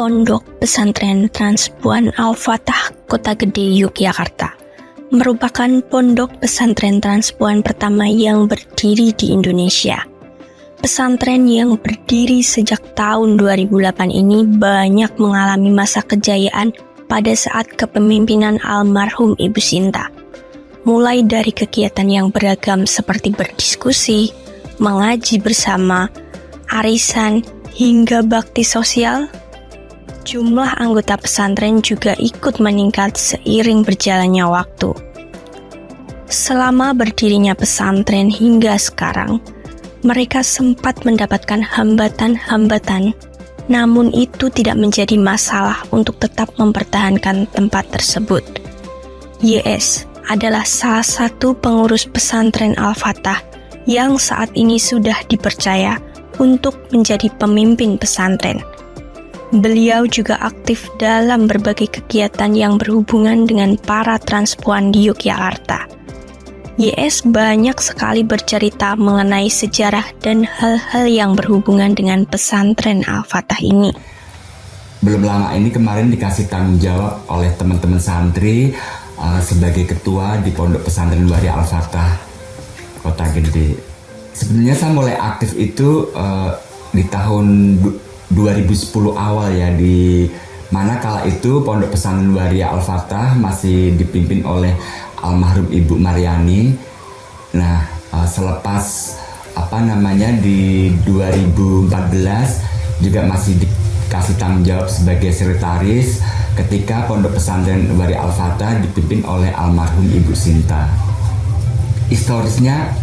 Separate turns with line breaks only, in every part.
Pondok Pesantren Transpuan Al-Fatah Kota Gede, Yogyakarta merupakan pondok pesantren transpuan pertama yang berdiri di Indonesia. Pesantren yang berdiri sejak tahun 2008 ini banyak mengalami masa kejayaan pada saat kepemimpinan almarhum Ibu Sinta. Mulai dari kegiatan yang beragam seperti berdiskusi, mengaji bersama, arisan, hingga bakti sosial, jumlah anggota pesantren juga ikut meningkat seiring berjalannya waktu. Selama berdirinya pesantren hingga sekarang, mereka sempat mendapatkan hambatan-hambatan, namun itu tidak menjadi masalah untuk tetap mempertahankan tempat tersebut. YS adalah salah satu pengurus pesantren Al-Fatah yang saat ini sudah dipercaya untuk menjadi pemimpin pesantren. Beliau juga aktif dalam berbagai kegiatan yang berhubungan dengan para transpuan di Yogyakarta. YS banyak sekali bercerita mengenai sejarah dan hal-hal yang berhubungan dengan pesantren Al-Fatah ini.
Belum lama ini kemarin dikasih tanggung jawab oleh teman-teman santri sebagai ketua di Pondok Pesantren Waria Al-Fatah Kota Gede. Sebenarnya saya mulai aktif itu di tahun 2010 awal ya, di mana kala itu Pondok Pesantren Waria Al-Fatah masih dipimpin oleh almarhum Ibu Mariani. Nah, selepas di 2014 juga masih dikasih tanggung jawab sebagai sekretaris ketika Pondok Pesantren Waria Al-Fatah dipimpin oleh almarhum Ibu Sinta. Historisnya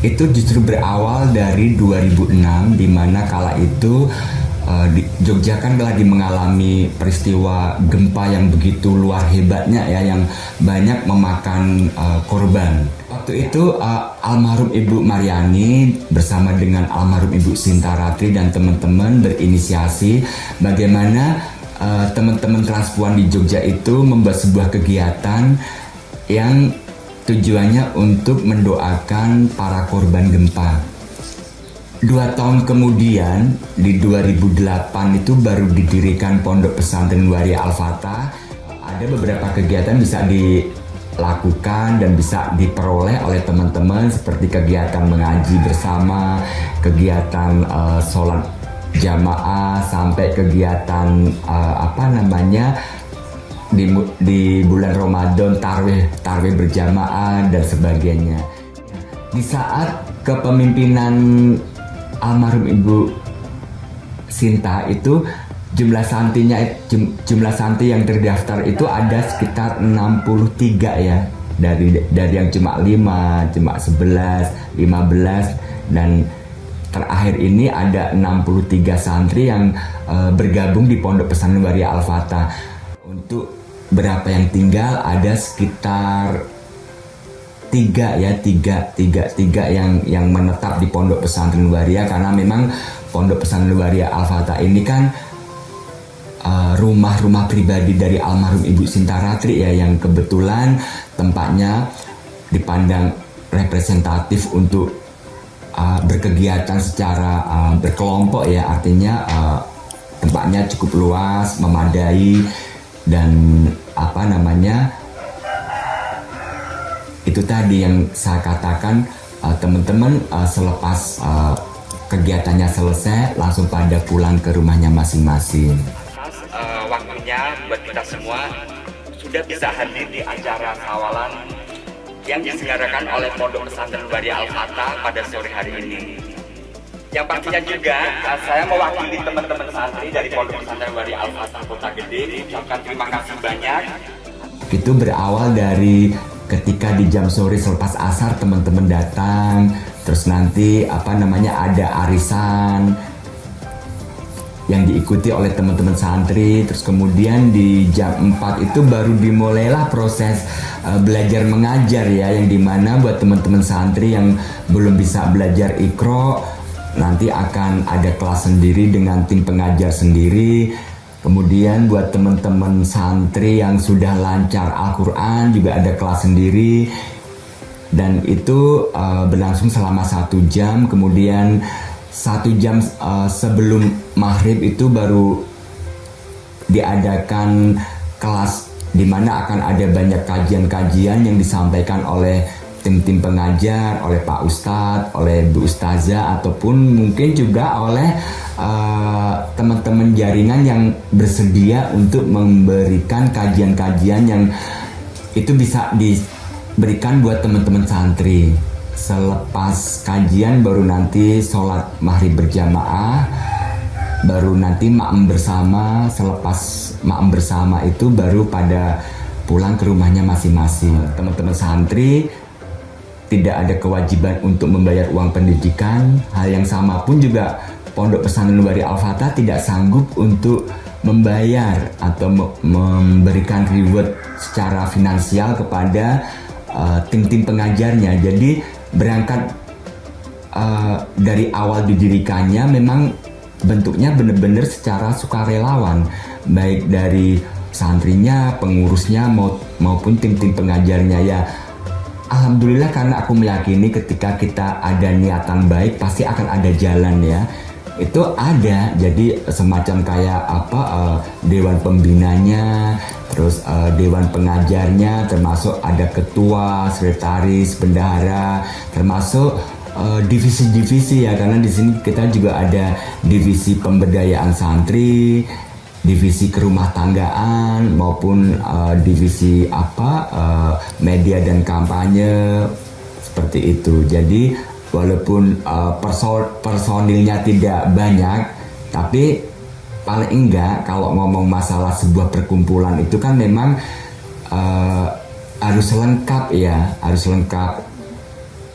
itu justru berawal dari 2006, di mana kala itu di Jogja kan lagi mengalami peristiwa gempa yang begitu luar hebatnya ya, yang banyak memakan korban. Waktu itu almarhum Ibu Mariani bersama dengan almarhum Ibu Sinta Ratri dan teman-teman berinisiasi bagaimana teman-teman transpuan di Jogja itu membuat sebuah kegiatan yang tujuannya untuk mendoakan para korban gempa. 2 tahun kemudian, di 2008 itu baru didirikan Pondok Pesantren Waria Al-Fatah. Ada beberapa kegiatan bisa dilakukan dan bisa diperoleh oleh teman-teman, seperti kegiatan mengaji bersama, kegiatan sholat jamaah, sampai kegiatan di bulan Ramadan tarwih berjamaah dan sebagainya. Di saat kepemimpinan almarhum Ibu Sinta itu jumlah santri yang terdaftar itu ada sekitar 63 ya, dari yang cuma 5, cuma 11, 15, dan terakhir ini ada 63 santri yang bergabung di Pondok Pesantren Waria Al-Fatah. Untuk berapa yang tinggal ada sekitar tiga yang menetap di Pondok Pesantren Waria, karena memang Pondok Pesantren Waria Al-Fatah ini kan rumah pribadi dari almarhum Ibu Sinta Ratri ya, yang kebetulan tempatnya dipandang representatif untuk berkegiatan secara berkelompok ya, artinya tempatnya cukup luas, memadai, dan itu tadi yang saya katakan, teman-teman selepas kegiatannya selesai langsung pada pulang ke rumahnya masing-masing.
Waktunya buat kita semua sudah bisa hadir di acara sawalan yang diselenggarakan oleh Pondok Pesantren Waria Al-Fatah pada sore hari ini. Yang pastinya juga saya mewakili teman-teman santri dari Pondok Pesantren Waria Al-Fatah Kota Gede mengucapkan terima kasih banyak.
Itu berawal dari ketika di jam sore selepas asar teman-teman datang, terus nanti ada arisan yang diikuti oleh teman-teman santri, terus kemudian di jam 4 itu baru dimulailah proses belajar mengajar ya, yang dimana buat teman-teman santri yang belum bisa belajar Iqra nanti akan ada kelas sendiri dengan tim pengajar sendiri. Kemudian buat teman-teman santri yang sudah lancar Al-Quran juga ada kelas sendiri, dan itu berlangsung selama 1 jam. Kemudian 1 jam sebelum maghrib itu baru diadakan kelas di mana akan ada banyak kajian-kajian yang disampaikan oleh tim-tim pengajar, oleh Pak Ustadz, oleh Bu Ustazah, ataupun mungkin juga oleh teman-teman jaringan yang bersedia untuk memberikan kajian-kajian yang itu bisa diberikan buat teman-teman santri. Selepas kajian baru nanti sholat maghrib berjamaah, baru nanti maem bersama. Selepas maem bersama itu baru pada pulang ke rumahnya masing-masing. Teman-teman santri tidak ada kewajiban untuk membayar uang pendidikan. Hal yang sama pun juga Pondok Pesantren Wari Al-Fatah tidak sanggup untuk membayar atau memberikan reward secara finansial kepada tim-tim pengajarnya. Jadi berangkat dari awal didirikannya memang bentuknya benar-benar secara sukarelawan, baik dari santrinya, pengurusnya maupun tim-tim pengajarnya ya. Alhamdulillah, karena aku meyakini ketika kita ada niatan baik pasti akan ada jalan ya. Itu ada, jadi semacam kayak dewan pembinanya, terus dewan pengajarnya, termasuk ada ketua, sekretaris, bendahara, termasuk divisi-divisi ya, karena di sini kita juga ada divisi pemberdayaan santri, divisi kerumah tanggaan, maupun divisi media dan kampanye, seperti itu. Jadi walaupun personilnya tidak banyak, tapi paling enggak kalau ngomong masalah sebuah perkumpulan itu kan memang harus lengkap ya, harus lengkap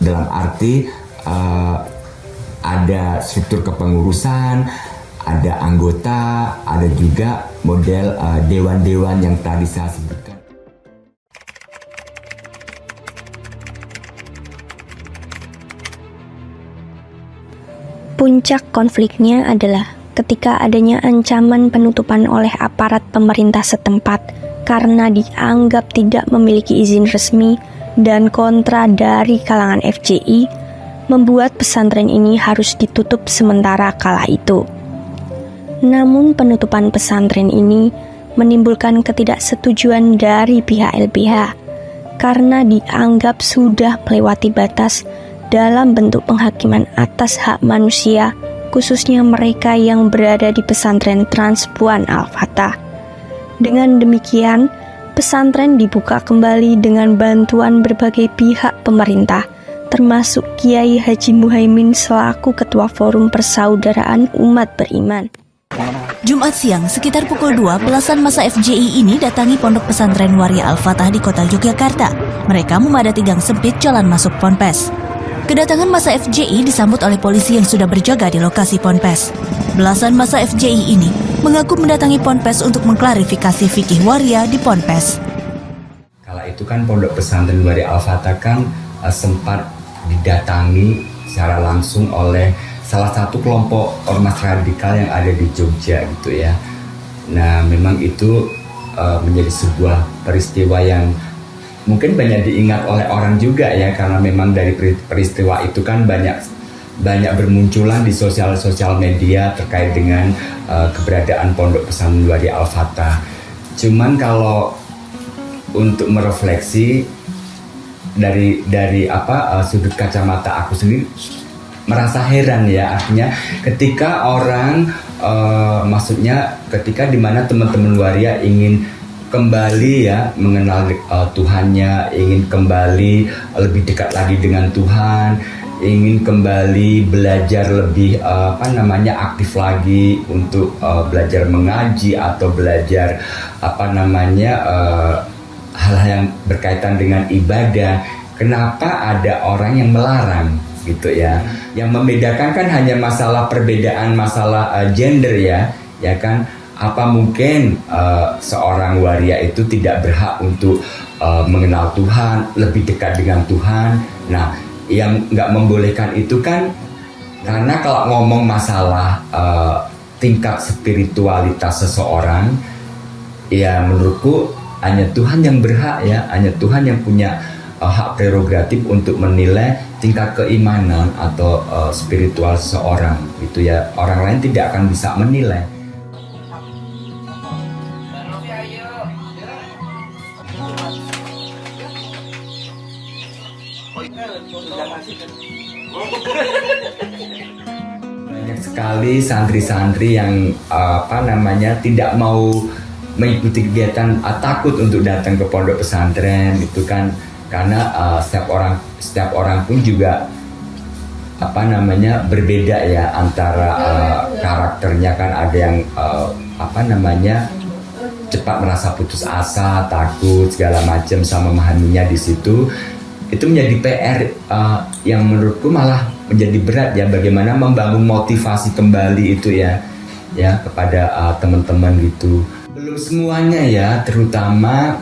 dalam arti ada struktur kepengurusan, ada anggota, ada juga model dewan-dewan yang tadi saya sebutkan.
Puncak konfliknya adalah ketika adanya ancaman penutupan oleh aparat pemerintah setempat karena dianggap tidak memiliki izin resmi dan kontra dari kalangan FJI, membuat pesantren ini harus ditutup sementara kala itu. Namun penutupan pesantren ini menimbulkan ketidaksetujuan dari pihak LBH karena dianggap sudah melewati batas dalam bentuk penghakiman atas hak manusia, khususnya mereka yang berada di pesantren Transpuan Al-Fatah. Dengan demikian, pesantren dibuka kembali dengan bantuan berbagai pihak pemerintah, termasuk Kiai Haji Muhaimin selaku Ketua Forum Persaudaraan Umat Beriman.
Jumat siang, sekitar pukul 2, belasan massa FJI ini datangi Pondok Pesantren Waria Al-Fatah di kota Yogyakarta. Mereka memadati gang sempit jalan masuk Ponpes. Kedatangan massa FJI disambut oleh polisi yang sudah berjaga di lokasi Ponpes. Belasan massa FJI ini mengaku mendatangi Ponpes untuk mengklarifikasi fikih waria di Ponpes.
Kala itu kan Pondok Pesantren Waria Al-Fatah kan sempat didatangi secara langsung oleh salah satu kelompok ormas radikal yang ada di Jogja gitu ya. Nah, memang itu menjadi sebuah peristiwa yang mungkin banyak diingat oleh orang juga ya, karena memang dari peristiwa itu kan banyak bermunculan di sosial media terkait dengan keberadaan Pondok Pesantren Waria Al-Fatah. Cuman kalau untuk merefleksi dari sudut kacamata aku sendiri merasa heran ya, artinya ketika orang maksudnya ketika dimana teman-teman waria ingin kembali ya mengenal Tuhannya, ingin kembali lebih dekat lagi dengan Tuhan, ingin kembali belajar lebih aktif lagi untuk belajar mengaji atau belajar hal-hal yang berkaitan dengan ibadah. Kenapa ada orang yang melarang gitu ya? Yang membedakan kan hanya masalah perbedaan masalah gender ya kan? Apa mungkin seorang waria itu tidak berhak untuk mengenal Tuhan, lebih dekat dengan Tuhan? Nah, yang nggak membolehkan itu kan karena kalau ngomong masalah tingkat spiritualitas seseorang, ya menurutku hanya Tuhan yang berhak ya, hanya Tuhan yang punya hak prerogatif untuk menilai tingkat keimanan atau spiritual seseorang. Itu ya, orang lain tidak akan bisa menilai. Banyak sekali santri-santri yang tidak mau mengikuti kegiatan, takut untuk datang ke pondok pesantren itu kan, karena setiap orang pun juga berbeda ya antara karakternya kan, ada yang cepat merasa putus asa, takut segala macam, sama memahaminya di situ. Itu menjadi PR yang menurutku malah menjadi berat ya, bagaimana membangun motivasi kembali itu ya kepada teman-teman gitu. Belum semuanya ya, terutama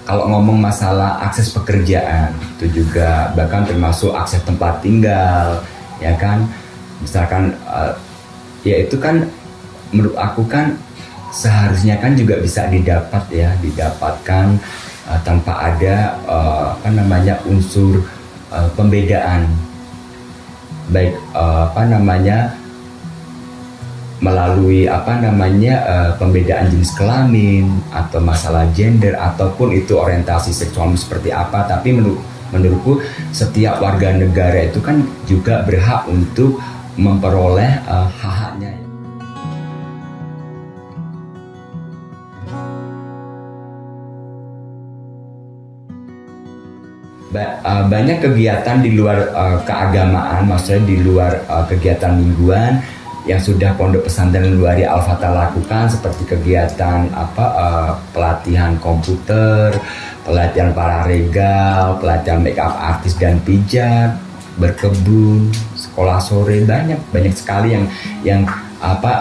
kalau ngomong masalah akses pekerjaan itu juga, bahkan termasuk akses tempat tinggal ya kan, misalkan ya itu kan menurut aku kan seharusnya kan juga bisa didapatkan tanpa ada unsur pembedaan, baik melalui pembedaan jenis kelamin atau masalah gender ataupun itu orientasi seksual seperti apa. Tapi menurutku setiap warga negara itu kan juga berhak untuk memperoleh hak-haknya. Banyak kegiatan di luar keagamaan, maksudnya di luar kegiatan mingguan yang sudah Pondok Pesantren Waria Al-Fatah lakukan, seperti kegiatan pelatihan komputer, pelatihan pararegal, pelatihan makeup artis dan pijat, berkebun, sekolah sore, banyak sekali yang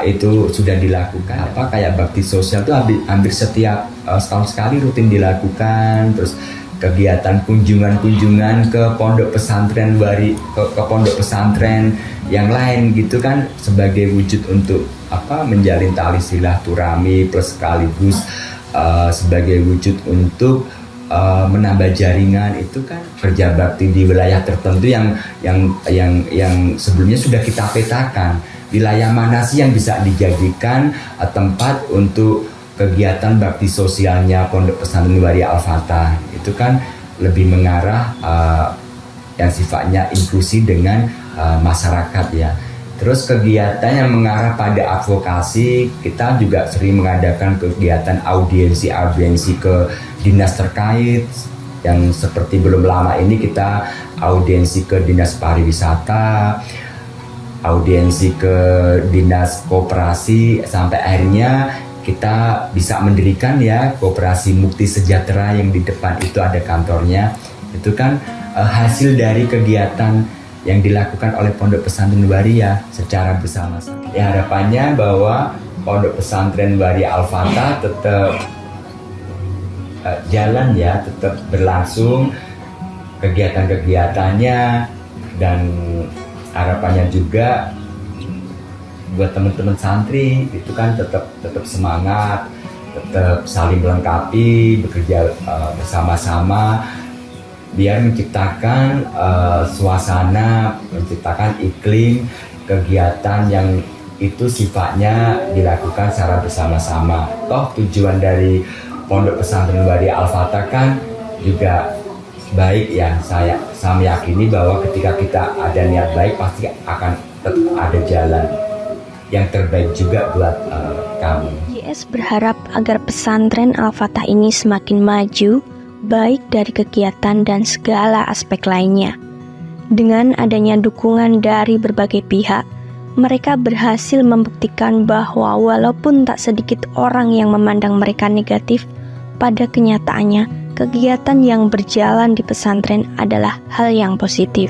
itu sudah dilakukan. Kayak bakti sosial itu hampir setiap setahun sekali rutin dilakukan. Terus kegiatan kunjungan ke pondok pesantren ke pondok pesantren yang lain gitu kan, sebagai wujud untuk menjalin tali silaturahmi, plus sekaligus sebagai wujud untuk menambah jaringan itu kan, kerja bakti di wilayah tertentu yang sebelumnya sudah kita petakan wilayah mana sih yang bisa dijadikan tempat untuk kegiatan bakti sosialnya Pondok Pesantren Waria Al-Fatah. Itu kan lebih mengarah yang sifatnya inklusi dengan masyarakat ya. Terus kegiatan yang mengarah pada advokasi, kita juga sering mengadakan kegiatan audiensi ke dinas terkait, yang seperti belum lama ini kita audiensi ke dinas pariwisata, audiensi ke dinas koperasi, sampai akhirnya kita bisa mendirikan ya Koperasi Mukti Sejahtera yang di depan itu ada kantornya. Itu kan hasil dari kegiatan yang dilakukan oleh Pondok Pesantren Waria secara bersama-sama. Ya, harapannya bahwa Pondok Pesantren Waria Al-Fatah tetap jalan ya, tetap berlangsung kegiatan-kegiatannya, dan harapannya juga buat teman-teman santri itu kan tetap semangat, tetap saling melengkapi, bekerja bersama-sama biar menciptakan suasana, menciptakan iklim kegiatan yang itu sifatnya dilakukan secara bersama-sama. Toh tujuan dari Pondok Pesantren Waria Al-Fatah kan juga baik ya. Saya meyakini bahwa ketika kita ada niat baik pasti akan tetap ada jalan yang terbaik juga buat kami.
JS berharap agar pesantren Al-Fatah ini semakin maju, baik dari kegiatan dan segala aspek lainnya. Dengan adanya dukungan dari berbagai pihak, mereka berhasil membuktikan bahwa walaupun tak sedikit orang yang memandang mereka negatif, pada kenyataannya kegiatan yang berjalan di pesantren adalah hal yang positif.